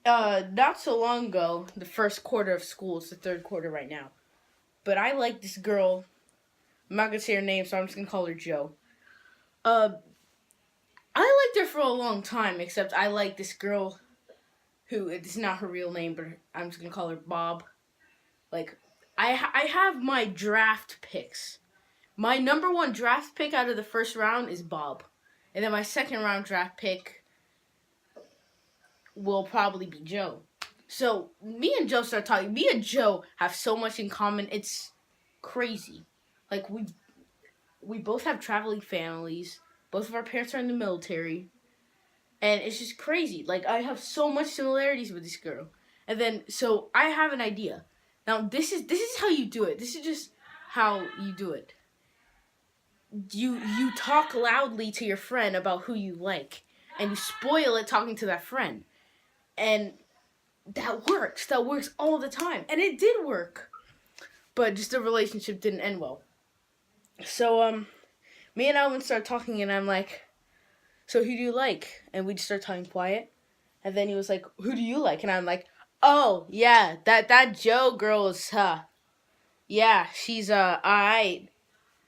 Not so long ago, the first quarter of school, it's the third quarter right now. But I like this girl. I'm not gonna say her name, so I'm just gonna call her Joe. Uh, I liked her for a long time, except I like this girl who it's not her real name, but I'm just gonna call her Bob. Like, I have my draft picks. My number one draft pick out of the first round is Bob, and then my second round draft pick will probably be Joe. So me and Joe start talking. Me and Joe have so much in common. It's crazy. Like we both have traveling families. Both of our parents are in the military. And it's just crazy. Like, I have so much similarities with this girl. And then, so I have an idea. Now, this is how you do it. This is just how you do it. You talk loudly to your friend about who you like, and you spoil it talking to that friend. And that works. That works all the time. And it did work. But just the relationship didn't end well. So, me and Alvin start talking, and I'm like, so who do you like? And we just start talking quiet. And then he was like, who do you like? And I'm like, oh, yeah, that Joe girl is, yeah, she's, alright.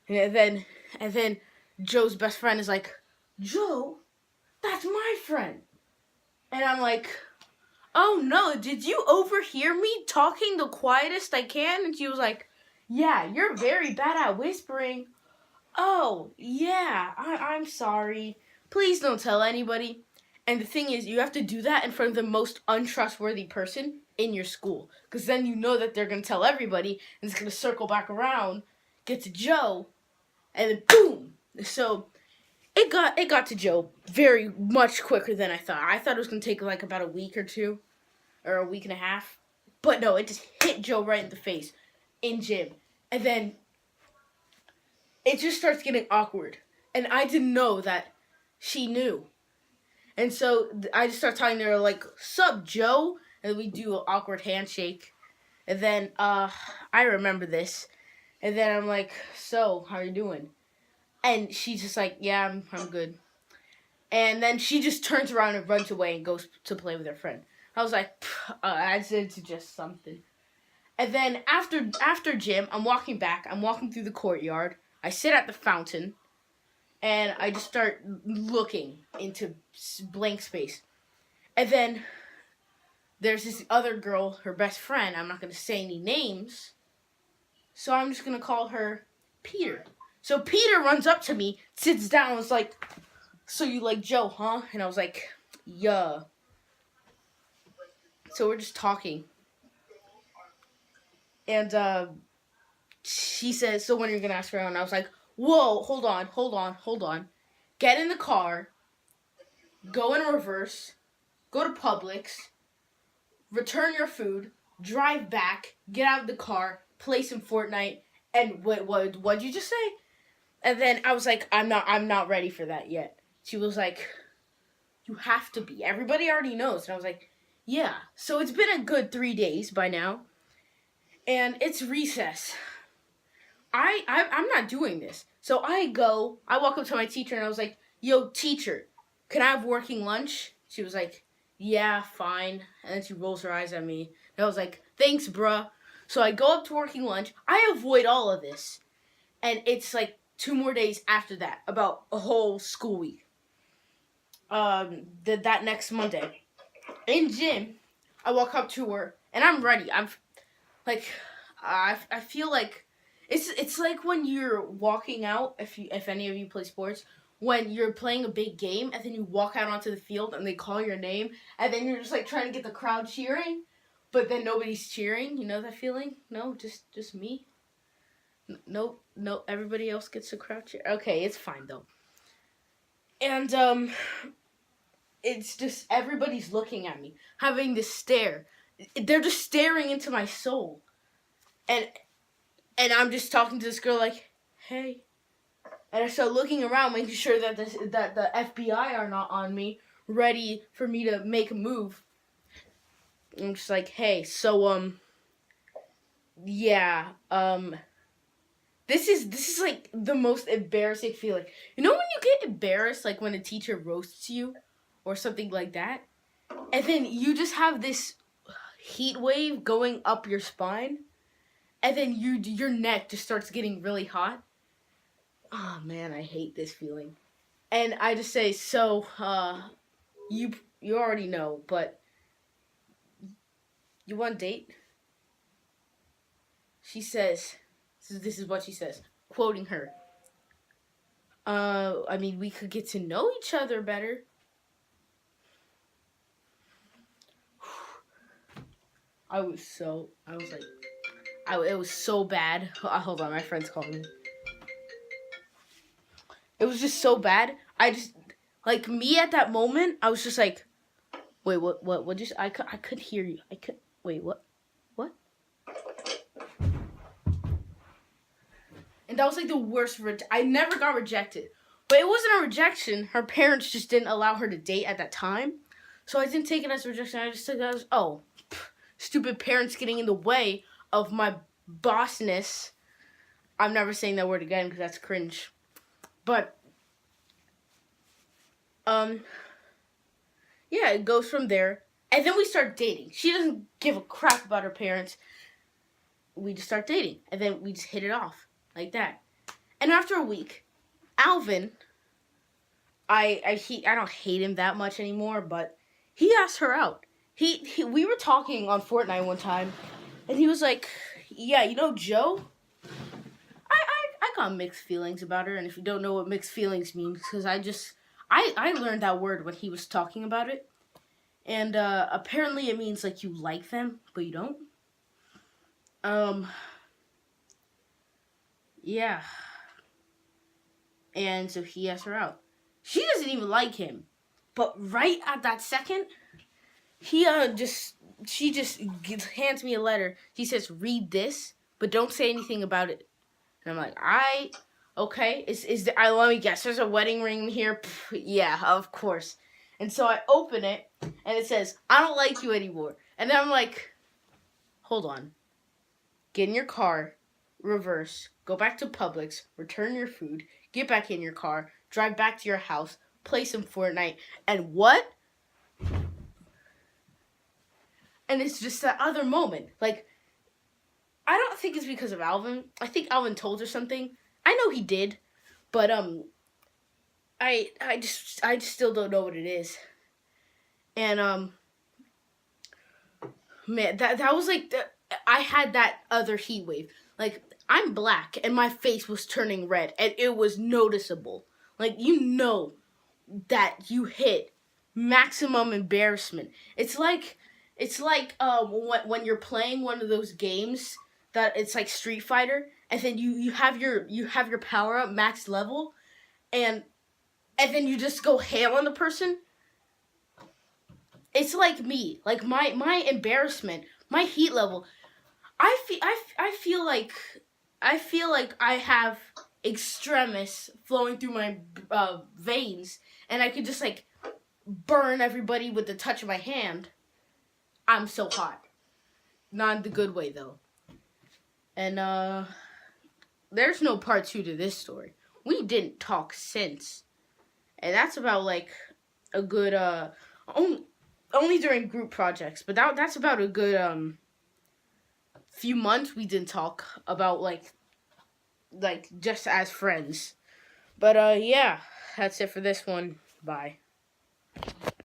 And then Joe's best friend is like, Joe, that's my friend. And I'm like, oh no, did you overhear me talking the quietest I can? And she was like, yeah, you're very bad at whispering. Oh, yeah, I'm sorry. Please don't tell anybody. And the thing is, you have to do that in front of the most untrustworthy person in your school. Because then you know that they're going to tell everybody, and it's going to circle back around, get to Joe, and then boom! So, it got to Joe very much quicker than I thought. I thought it was going to take like about a week or two, or a week and a half. But no, it just hit Joe right in the face, in gym. And then, it just starts getting awkward. And I didn't know that she knew. And so I just start talking to her like, sup, Joe? And we do an awkward handshake. And then I remember this. And then I'm like, so, how are you doing? And she's just like, yeah, I'm good. And then she just turns around and runs away and goes to play with her friend. I was like, I said to just something. And then after gym, I'm walking back. I'm walking through the courtyard. I sit at the fountain. And I just start looking into blank space. And then there's this other girl, her best friend. I'm not going to say any names. So I'm just going to call her Peter. So Peter runs up to me, sits down, and was like, so you like Joe, huh? And I was like, yeah. So we're just talking. And she says, so when are you going to ask her out? And I was like, whoa, hold on. Get in the car, go in reverse, go to Publix, return your food, drive back, get out of the car, play some Fortnite, and what'd you just say? And then I was like, I'm not ready for that yet. She was like, you have to be. Everybody already knows. And I was like, yeah. So it's been a good 3 days by now. And it's recess. I'm not doing this. So I walk up to my teacher and I was like, yo, teacher, can I have working lunch? She was like, yeah, fine. And then she rolls her eyes at me. And I was like, thanks, bruh. So I go up to working lunch. I avoid all of this. And it's like 2 more days after that, about a whole school week. That next Monday. In gym, I walk up to her and I'm ready. I'm like, I feel like it's like when you're walking out, if any of you play sports, when you're playing a big game and then you walk out onto the field and they call your name and then you're just like trying to get the crowd cheering, but then nobody's cheering. You know that feeling? No, just me. No, everybody else gets the crowd cheer. Okay, it's fine though. And it's just everybody's looking at me, having this stare. They're just staring into my soul, and I'm just talking to this girl like, hey. And I start looking around, making sure that the FBI are not on me, ready for me to make a move. I'm just like, hey, so yeah, this is like the most embarrassing feeling. You know when you get embarrassed, like when a teacher roasts you, or something like that. And then you just have this heat wave going up your spine. And then your neck just starts getting really hot. Oh man, I hate this feeling. And I just say, so, you already know, but you want a date? She says, this is what she says, quoting her. I mean, we could get to know each other better. It was so bad. Hold on, my friend's calling me. It was just so bad. I just, like, me at that moment, I was just like, wait, what just, I could hear you. Wait, what? And that was like the worst, I never got rejected. But it wasn't a rejection. Her parents just didn't allow her to date at that time. So I didn't take it as a rejection. I just took it as, stupid parents getting in the way of my bossness. I'm never saying that word again because that's cringe. But, yeah, it goes from there. And then we start dating. She doesn't give a crap about her parents. We just start dating. And then we just hit it off like that. And after a week, Alvin, I don't hate him that much anymore, but he asked her out. We were talking on Fortnite one time, and he was like, yeah, you know Joe? I got mixed feelings about her, and if you don't know what mixed feelings means, because I learned that word when he was talking about it, and apparently it means, like, you like them, but you don't. Yeah. And so he asked her out. She doesn't even like him, but right at that second, she just hands me a letter. She says, read this, but don't say anything about it. And I'm like, okay. Let me guess, there's a wedding ring here? Pff, yeah, of course. And so I open it, and it says, I don't like you anymore. And then I'm like, hold on. Get in your car, reverse, go back to Publix, return your food, get back in your car, drive back to your house, play some Fortnite, and what? And it's just that other moment. Like, I don't think it's because of Alvin. I think Alvin told her something. I know he did, but I just still don't know what it is. And man, that was like I had that other heat wave. Like, I'm black and my face was turning red and it was noticeable. Like, you know that you hit maximum embarrassment. It's like when you're playing one of those games that it's like Street Fighter, and then you have your power up max level, and then you just go ham on the person. It's like me, like my embarrassment, my heat level. I feel like I have extremis flowing through my veins, and I could just like burn everybody with the touch of my hand. I'm so hot. Not in the good way, though. And, there's no part 2 to this story. We didn't talk since. And that's about, like, a good, only during group projects. But that's about a good, few months we didn't talk about, like, just as friends. But, yeah, that's it for this one. Bye.